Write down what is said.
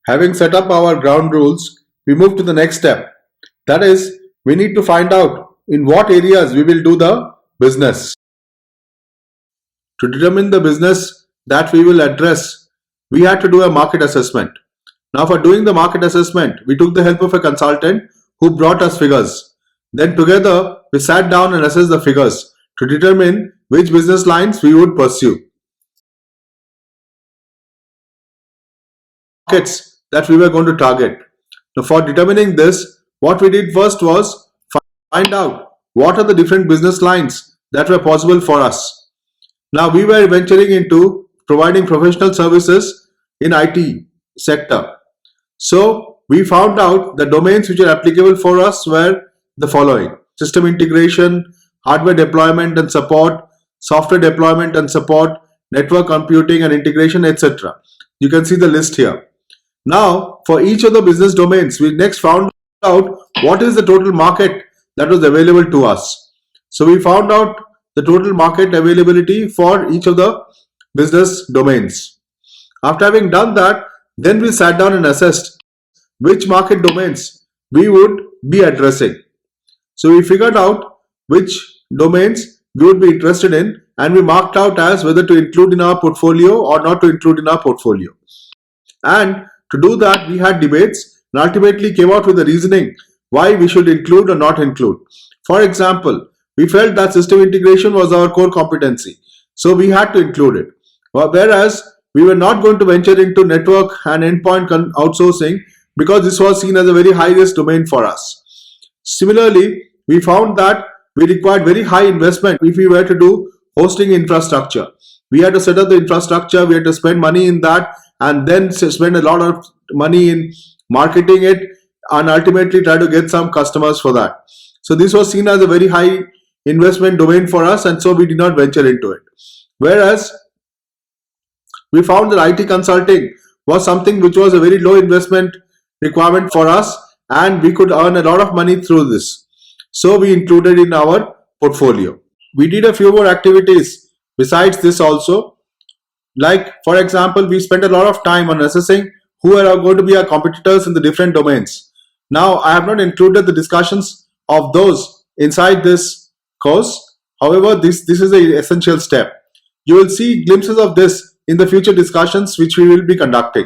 Having set up our ground rules, we move to the next step. That is, we need to find out in what areas we will do the business. To determine the business that we will address, we had to do a market assessment. Now, for doing the market assessment, we took the help of a consultant who brought us figures. Then together, we sat down and assessed the figures to determine which business lines we would pursue. Markets that we were going to target. Now, for determining this, what we did first was find out what are the different business lines that were possible for us. Now, we were venturing into providing professional services in IT sector. So, we found out the domains which are applicable for us were the following: system integration, hardware deployment and support, software deployment and support, network computing and integration, etc. You can see the list here. Now, for each of the business domains, we next found out what is the total market that was available to us. So, we found out the total market availability for each of the business domains. After having done that, then we sat down and assessed which market domains we would be addressing. So, we figured out which domains we would be interested in, and we marked out as whether to include in our portfolio or not to include in our portfolio. And to do that, we had debates and ultimately came out with the reasoning why we should include or not include. For example, we felt that system integration was our core competency, so we had to include it. Whereas we were not going to venture into network and endpoint outsourcing because this was seen as a very high risk domain for us. Similarly, we found that we required very high investment if we were to do hosting infrastructure. We had to set up the infrastructure, we had to spend money in that, and then spend a lot of money in marketing it and ultimately try to get some customers for that. So this was seen as a very high investment domain for us, and so we did not venture into it. Whereas we found that IT consulting was something which was a very low investment requirement for us, and we could earn a lot of money through this. So we included in our portfolio. We did a few more activities besides this also. Like, for example, we spent a lot of time on assessing who are going to be our competitors in the different domains. Now, I have not included the discussions of those inside this course. However, this is an essential step. You will see glimpses of this in the future discussions which we will be conducting.